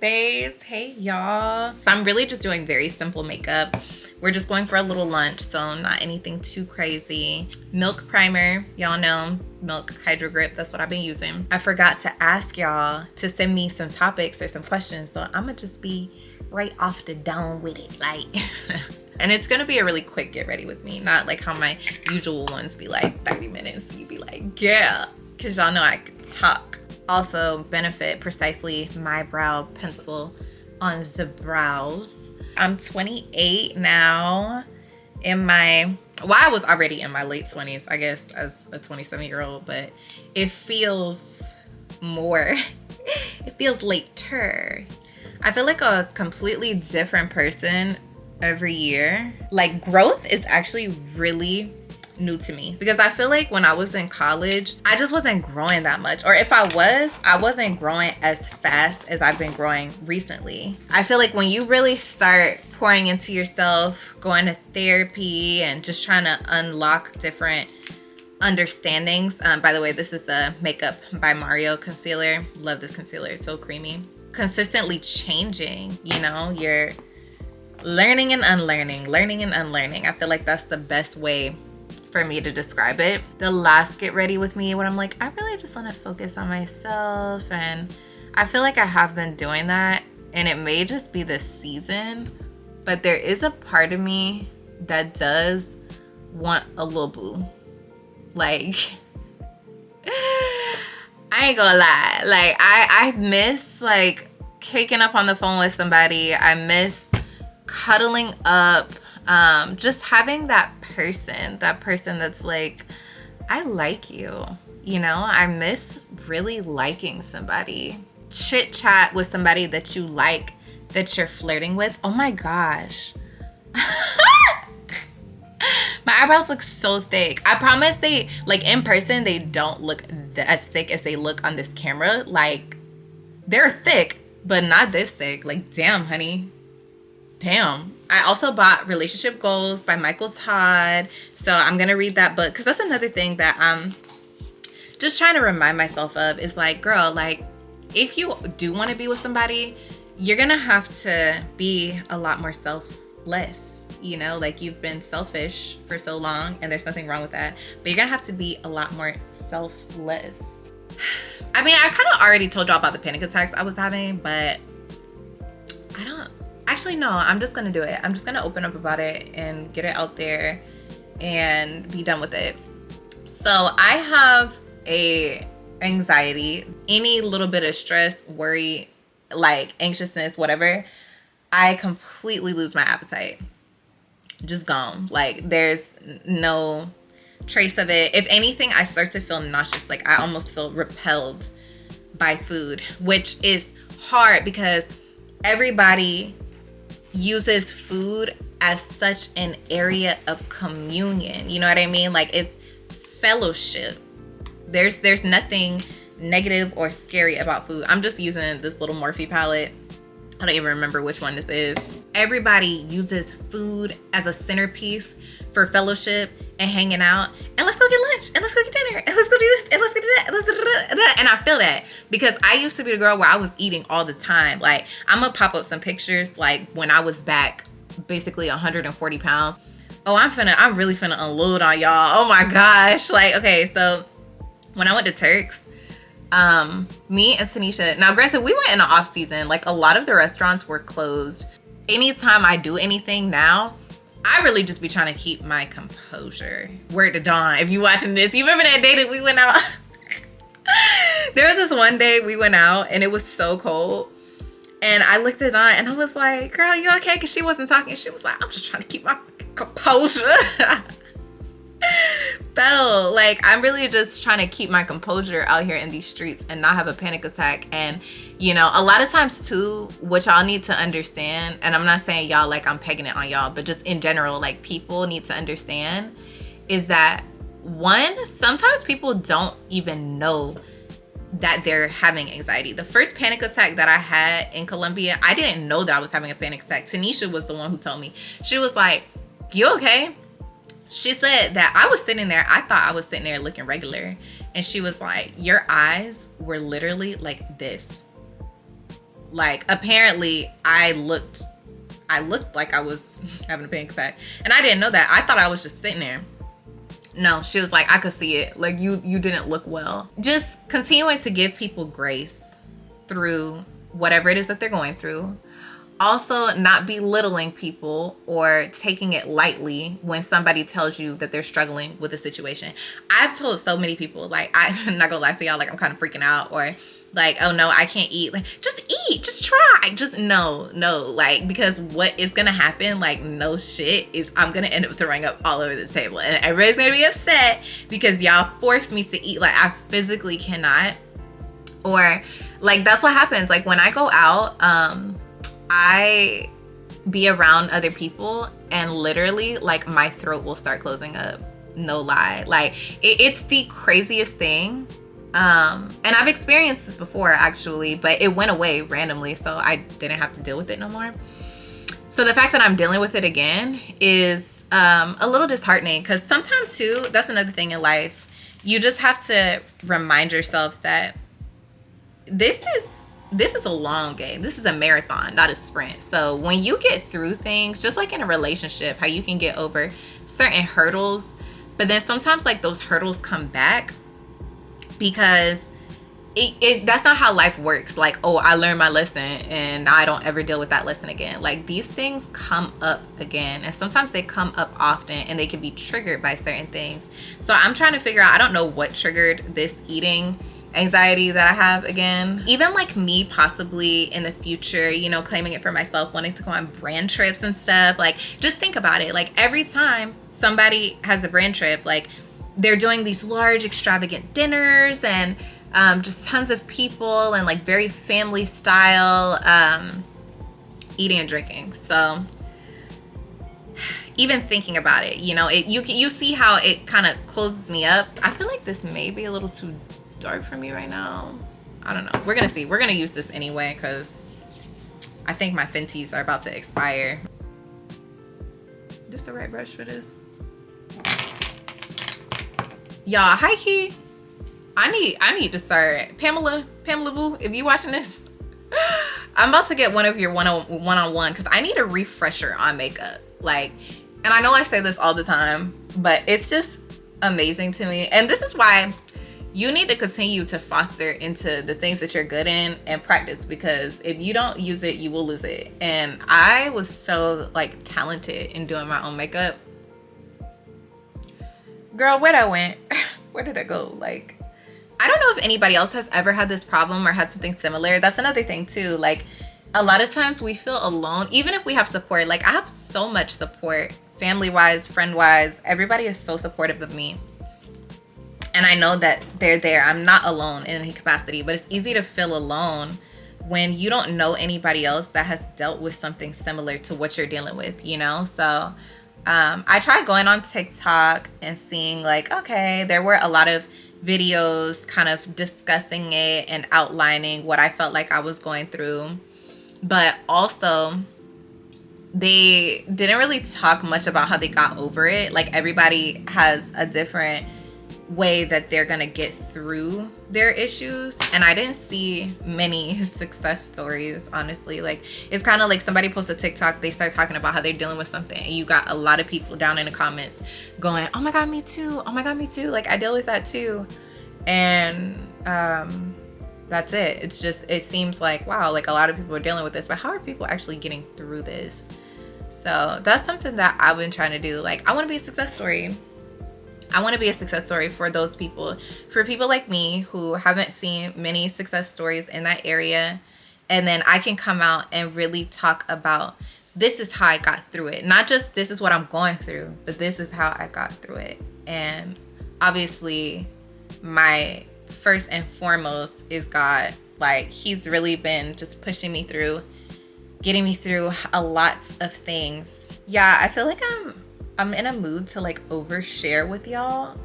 Baes. Hey y'all. I'm really just doing very simple makeup. We're just going for a little lunch, so not anything too crazy. Milk primer, y'all know, Milk Hydro Grip, that's what I've been using. I forgot to ask y'all to send me some topics or some questions, so I'm gonna just be right off the dome with it, like. And it's gonna be a really quick get ready with me, not like how my usual ones be like 30 minutes. You be like, yeah, cause y'all know I can talk. Also, Benefit Precisely My Brow Pencil on the brows. I'm 28 now. I was already in my late 20s, I guess, as a 27-year-old, but it feels more, it feels later. I feel like a completely different person every year. Like, growth is actually really new to me, because I feel like when I was in college, I just wasn't growing that much, or if I wasn't growing as fast as I've been growing recently. I feel like when you really start pouring into yourself, going to therapy, and just trying to unlock different understandings. By the way, this is the Makeup by Mario concealer. Love this concealer, it's so creamy. Consistently changing, you know, you're learning and unlearning, learning and unlearning. I feel like that's the best way for me to describe it. The last get ready with me, when I'm like, I really just want to focus on myself, and I feel like I have been doing that, and it may just be this season, but there is a part of me that does want a little boo. Like, I ain't gonna lie, like I miss like kicking up on the phone with somebody. I miss cuddling up, just having that person that's like, I like you, you know. I miss really liking somebody. Chit chat with somebody that you like, that you're flirting with. Oh my gosh. My eyebrows look so thick. I promise they, like, in person, they don't look as thick as they look on this camera. Like, they're thick, but not this thick. Like, damn, honey. Damn. I also bought Relationship Goals by Michael Todd. So I'm going to read that book, because that's another thing that I'm just trying to remind myself of, is like, girl, like, if you do want to be with somebody, you're going to have to be a lot more selfless. You know, like, you've been selfish for so long, and there's nothing wrong with that, but you're going to have to be a lot more selfless. I mean, I kind of already told y'all about the panic attacks I was having, but actually, no, I'm just gonna do it. I'm just gonna open up about it and get it out there and be done with it. So I have a anxiety, any little bit of stress, worry, like anxiousness, whatever, I completely lose my appetite. Just gone. Like, there's no trace of it. If anything, I start to feel nauseous. Like, I almost feel repelled by food, which is hard because everybody uses food as such an area of communion. You know what I mean? Like, it's fellowship. There's nothing negative or scary about food. I'm just using this little Morphe palette. I don't even remember which one this is. Everybody uses food as a centerpiece for fellowship and hanging out, and let's go get lunch, and let's go get dinner, and let's go do this, and let's go do that, and let's do that. And I feel that because I used to be the girl where I was eating all the time. Like, I'm gonna pop up some pictures like when I was back basically 140 pounds. Oh, I'm really finna unload on y'all. Oh my gosh. Like, okay, so when I went to Turks, me and Tanisha, now granted, we went in the off season. Like, a lot of the restaurants were closed. Anytime I do anything now, I really just be trying to keep my composure. Word to Dawn, if you watching this, you remember that day that we went out? There was this one day we went out and it was so cold. And I looked at Dawn and I was like, girl, you okay? Because she wasn't talking. She was like, I'm just trying to keep my composure. Felt like I'm really just trying to keep my composure out here in these streets and not have a panic attack. And you know, a lot of times too, what y'all need to understand, and I'm not saying y'all like I'm pegging it on y'all, but just in general, like, people need to understand is that, one, sometimes people don't even know that they're having anxiety. The first panic attack that I had in Colombia, I didn't know that I was having a panic attack. Tanisha was the one who told me. She was like, you okay? She said that I was sitting there, I thought I was sitting there looking regular. And she was like, your eyes were literally like this. Like, apparently I looked like I was having a panic attack, and I didn't know that. I thought I was just sitting there. No, she was like, I could see it. Like, you didn't look well. Just continuing to give people grace through whatever it is that they're going through. Also, not belittling people or taking it lightly when somebody tells you that they're struggling with a situation. I've told so many people, like, I'm not gonna lie to y'all, like, I'm kind of freaking out, or like, oh no, I can't eat. Like, just eat, just try. Just no, like, because what is gonna happen, like, no shit, is I'm gonna end up throwing up all over this table, and everybody's gonna be upset because y'all forced me to eat. Like, I physically cannot. Or like, that's what happens. Like, when I go out, I be around other people, and literally, like, my throat will start closing up. No lie. Like, it's the craziest thing. And I've experienced this before, actually, but it went away randomly, so I didn't have to deal with it no more. So the fact that I'm dealing with it again is a little disheartening, because sometimes too, that's another thing in life. You just have to remind yourself that this is a long game. This is a marathon, not a sprint. So when you get through things, just like in a relationship, how you can get over certain hurdles, but then sometimes, like, those hurdles come back, because that's not how life works. Like, oh, I learned my lesson and I don't ever deal with that lesson again. Like, these things come up again, and sometimes they come up often, and they can be triggered by certain things. So I'm trying to figure out, I don't know what triggered this eating anxiety that I have again. Even like me possibly in the future, you know, claiming it for myself, wanting to go on brand trips and stuff. Like, just think about it. Like, every time somebody has a brand trip, like, they're doing these large extravagant dinners, and just tons of people, and like very family style eating and drinking. So even thinking about it, you know, you see how it kind of closes me up. I feel like this may be a little too dark for me right now. I don't know. We're gonna see. We're gonna use this anyway, because I think my Fenties are about to expire. Just the right brush for this. Y'all, high key, I need to start. Pamela Boo, if you watching this, I'm about to get one of your one-on-one, because I need a refresher on makeup. Like, and I know I say this all the time, but it's just amazing to me. And this is why you need to continue to foster into the things that you're good in and practice, because if you don't use it, you will lose it. And I was so, like, talented in doing my own makeup. Girl, where'd I went? Where did I go? Like, I don't know if anybody else has ever had this problem or had something similar. That's another thing too. Like, a lot of times we feel alone, even if we have support. Like, I have so much support, family-wise, friend-wise. Everybody is so supportive of me. And I know that they're there. I'm not alone in any capacity, but it's easy to feel alone when you don't know anybody else that has dealt with something similar to what you're dealing with, you know? So I tried going on TikTok and seeing, like, okay, there were a lot of videos kind of discussing it and outlining what I felt like I was going through. But also, they didn't really talk much about how they got over it. Like, everybody has a different way that they're gonna get through their issues, and I didn't see many success stories, honestly. Like, it's kind of like somebody posts a TikTok, they start talking about how they're dealing with something, and you got a lot of people down in the comments going, oh my god, me too, oh my god, me too, like, I deal with that too. And that's it. It's just, it seems like, wow, like, a lot of people are dealing with this, but how are people actually getting through this? So that's something that I've been trying to do. Like, I want to be a success story. I want to be a success story for those people, for people like me who haven't seen many success stories in that area. And then I can come out and really talk about, this is how I got through it. Not just this is what I'm going through, but this is how I got through it. And obviously, my first and foremost is God. Like, he's really been just pushing me through, getting me through a lot of things. Yeah, I feel like I'm in a mood to, like, overshare with y'all.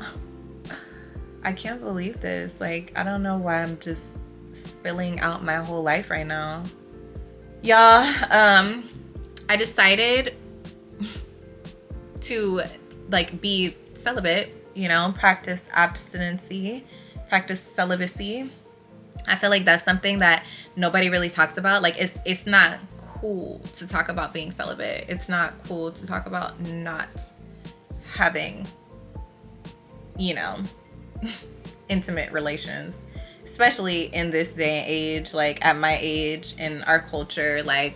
I can't believe this. Like, I don't know why I'm just spilling out my whole life right now. Y'all, I decided to, like, be celibate, you know, practice abstinency, practice celibacy. I feel like that's something that nobody really talks about. Like it's not cool to talk about being celibate. It's not cool to talk about not having, you know, intimate relations, especially in this day and age, like at my age, in our culture, like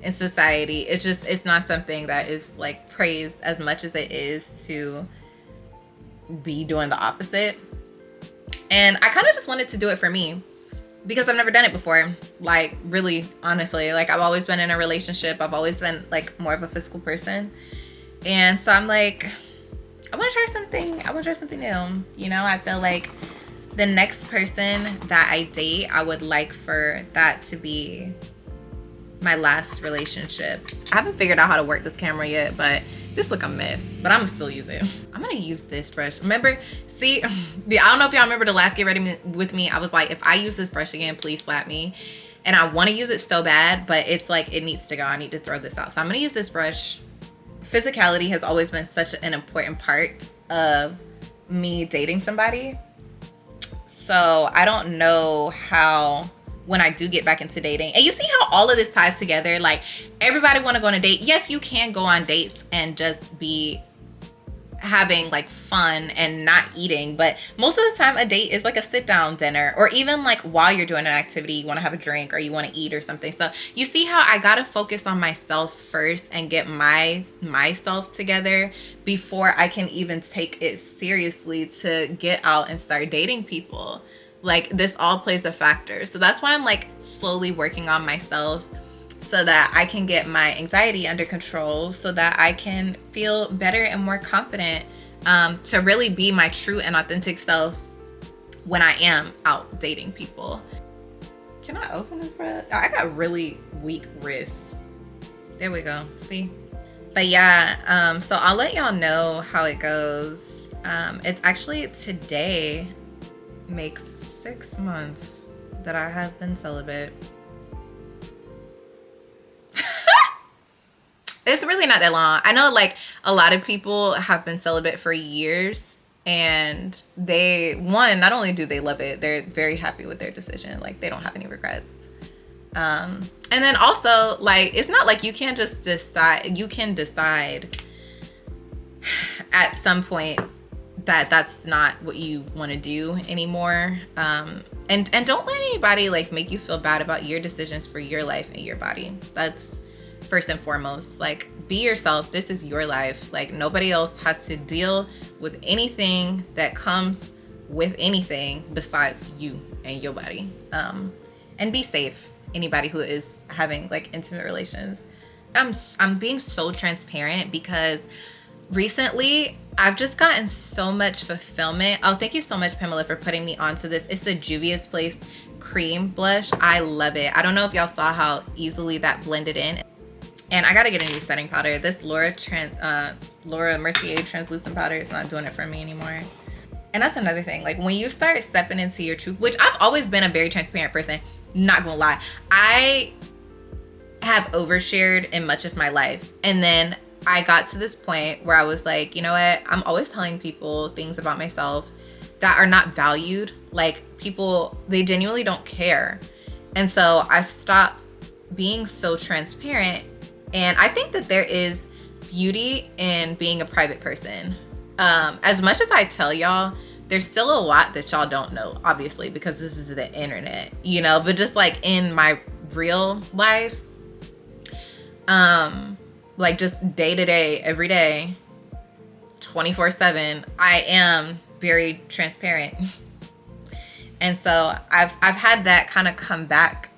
in society. It's not something that is like praised as much as it is to be doing the opposite. And I kind of just wanted to do it for me because I've never done it before. Like, really, honestly, like I've always been in a relationship. I've always been like more of a physical person. And so I'm like, I want to try something. I want to try something new. You know, I feel like the next person that I date, I would like for that to be my last relationship. I haven't figured out how to work this camera yet, but this look a mess, but I'm gonna still use it. I'm gonna use this brush. Remember, see, I don't know if y'all remember the last Get Ready With Me, I was like, if I use this brush again, please slap me. And I wanna use it so bad, but it's like, it needs to go. I need to throw this out. So I'm gonna use this brush. Physicality has always been such an important part of me dating somebody. So I don't know how, when I do get back into dating, and you see how all of this ties together, like everybody want to go on a date. Yes, you can go on dates and just be having like fun and not eating, but most of the time a date is like a sit down dinner, or even like while you're doing an activity, you want to have a drink or you want to eat or something. So you see how I got to focus on myself first and get myself together before I can even take it seriously to get out and start dating people. Like, this all plays a factor. So that's why I'm like slowly working on myself so that I can get my anxiety under control, so that I can feel better and more confident to really be my true and authentic self when I am out dating people. Can I open this, bro? I got really weak wrists. There we go. See? But yeah, so I'll let y'all know how it goes. It's actually today makes 6 months that I have been celibate. It's really not that long. I know like a lot of people have been celibate for years, and they, one, not only do they love it, they're very happy with their decision. Like, they don't have any regrets. And then also, like, it's not like you can't just decide. You can decide at some point that that's not what you want to do anymore. And don't let anybody like make you feel bad about your decisions for your life and your body. That's first and foremost. Like, be yourself. This is your life. Like, nobody else has to deal with anything that comes with anything besides you and your body. And be safe. Anybody who is having like intimate relations. I'm being so transparent because recently I've just gotten so much fulfillment. Oh, thank you so much, Pamela, for putting me onto this. It's the Juvia's Place cream blush. I love it. I don't know if y'all saw how easily that blended in. And I gotta get a new setting powder. This Laura Mercier translucent powder is not doing it for me anymore. And that's another thing. Like, when you start stepping into your truth, which I've always been a very transparent person, not gonna lie, I have overshared in much of my life. And then I got to this point where I was like, you know what? I'm always telling people things about myself that are not valued. Like, people, they genuinely don't care. And so I stopped being so transparent. And I think that there is beauty in being a private person. As much as I tell y'all, there's still a lot that y'all don't know, obviously, because this is the internet, you know, but just like in my real life, like just day to day, every day, 24/7, I am very transparent. And so I've had that kind of come back.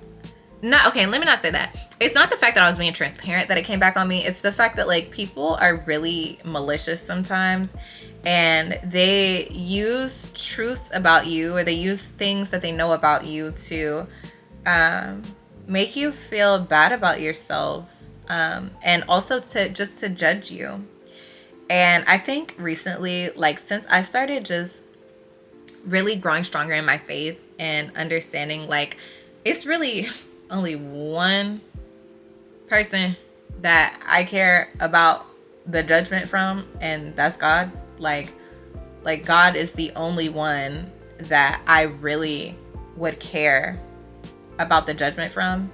Let me not say that. It's not the fact that I was being transparent that it came back on me. It's the fact that like people are really malicious sometimes, and they use truths about you, or they use things that they know about you to make you feel bad about yourself, and also to judge you. And I think recently, like since I started just really growing stronger in my faith and understanding like it's really only one person that I care about the judgment from, and that's God. Like God is the only one that I really would care about the judgment from,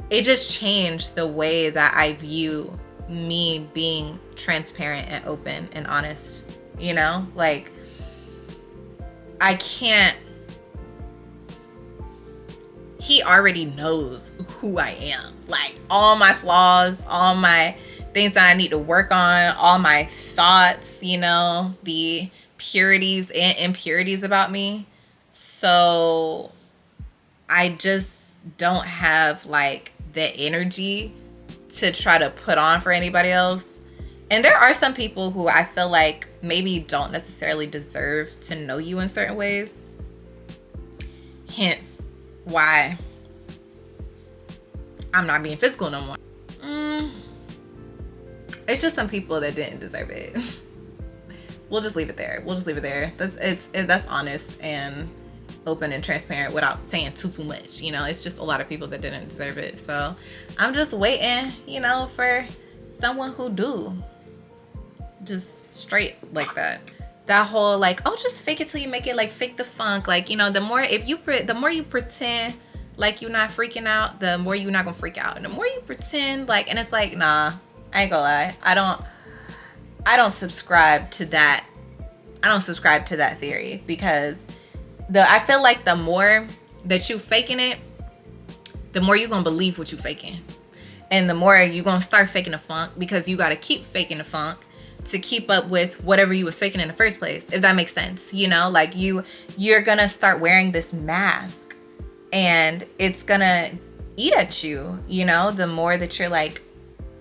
it just changed the way that I view me being transparent and open and honest. You know, like, I can't, he already knows who I am. Like, all my flaws, all my things that I need to work on, all my thoughts, you know, the purities and impurities about me. So I just don't have like the energy to try to put on for anybody else. And there are some people who I feel like maybe don't necessarily deserve to know you in certain ways. Hence why I'm not being physical no more. It's just some people that didn't deserve it. We'll just leave it there. We'll just leave it there. That's honest and open and transparent without saying too much. You know, it's just a lot of people that didn't deserve it. So I'm just waiting, you know, for someone who do. Just straight like that. That whole like, oh, just fake it till you make it, like fake the funk. Like, you know, the more you pretend like you're not freaking out, the more you're not gonna freak out. And the more you pretend like, and it's like, nah, I ain't gonna lie. I don't subscribe to that. I don't subscribe to that theory, because I feel like the more that you faking it, the more you're gonna believe what you faking. And the more you're gonna start faking the funk, because you gotta keep faking the funk to keep up with whatever you was faking in the first place, if that makes sense. You know, like you're gonna start wearing this mask and it's gonna eat at you, you know, the more that you're like,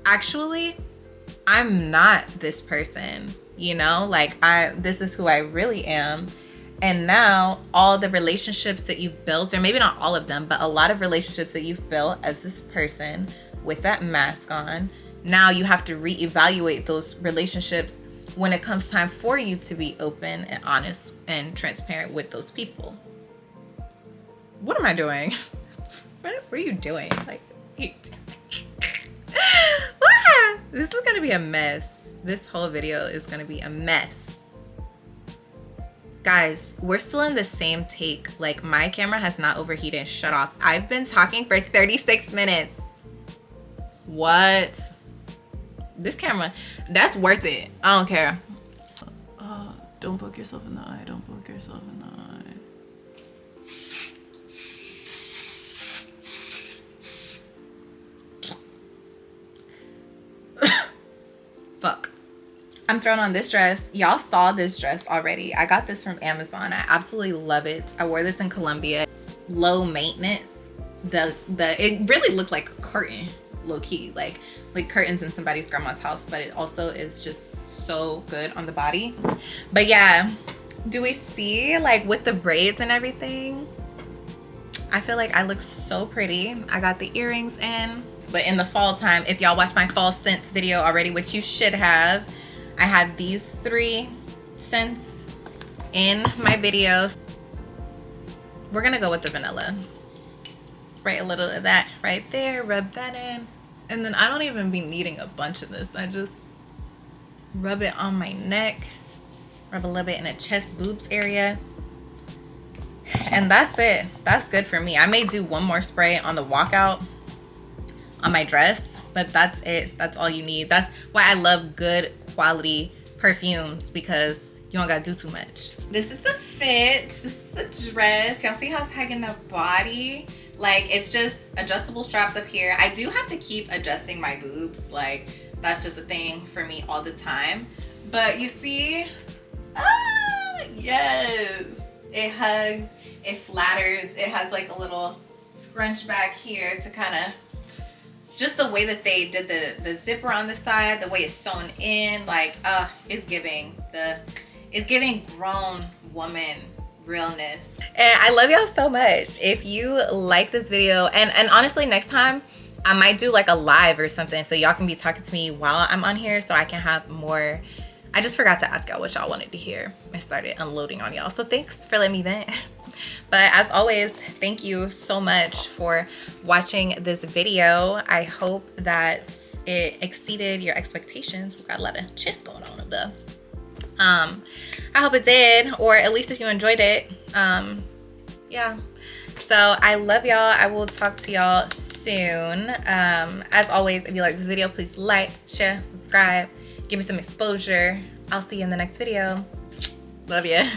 actually, I'm not this person, you know, like this is who I really am. And now all the relationships that you've built, or maybe not all of them, but a lot of relationships that you've built as this person with that mask on, now you have to reevaluate those relationships when it comes time for you to be open and honest and transparent with those people. What am I doing? What are you doing? Like, this is gonna be a mess. This whole video is gonna be a mess. Guys, we're still in the same take. Like, my camera has not overheated. Shut off. I've been talking for 36 minutes. What? This camera, that's worth it. I don't care. Don't poke yourself in the eye. Don't poke yourself in the eye. Fuck. I'm throwing on this dress. Y'all saw this dress already. I got this from Amazon. I absolutely love it. I wore this in Colombia. Low maintenance. It really looked like a curtain, low key, like curtains in somebody's grandma's house, but it also is just so good on the body. But yeah, do we see, like, with the braids and everything, I feel like I look so pretty. I got the earrings in. But in the fall time, if y'all watched my fall scents video already, which you should have, I had these 3 scents in my videos. We're gonna go with the vanilla. Spray a little of that right there, rub that in. And then I don't even be needing a bunch of this. I just rub it on my neck, rub a little bit in the chest boobs area. And that's it. That's good for me. I may do one more spray on the walkout on my dress, but that's it. That's all you need. That's why I love good quality perfumes, because you don't gotta do too much. This is the fit. This is a dress. Y'all see how it's hugging the body? Like, it's just adjustable straps up here. I do have to keep adjusting my boobs. Like, that's just a thing for me all the time. But you see, yes. It hugs, it flatters. It has like a little scrunch back here to kind of, just the way that they did the zipper on the side, the way it's sewn in, like, it's giving grown woman realness. And I love y'all so much. If you like this video, and honestly, next time I might do like a live or something, so y'all can be talking to me while I'm on here, so I can have more. I just forgot to ask y'all what y'all wanted to hear. I started unloading on y'all, so thanks for letting me vent. But as always, thank you so much for watching this video. I hope that it exceeded your expectations. We've got a lot of chits going on up there. I hope it did, or at least if you enjoyed it, yeah. So I love y'all. I will talk to y'all soon. As always, if you like this video, please like, share, subscribe, give me some exposure. I'll see you in the next video. Love ya.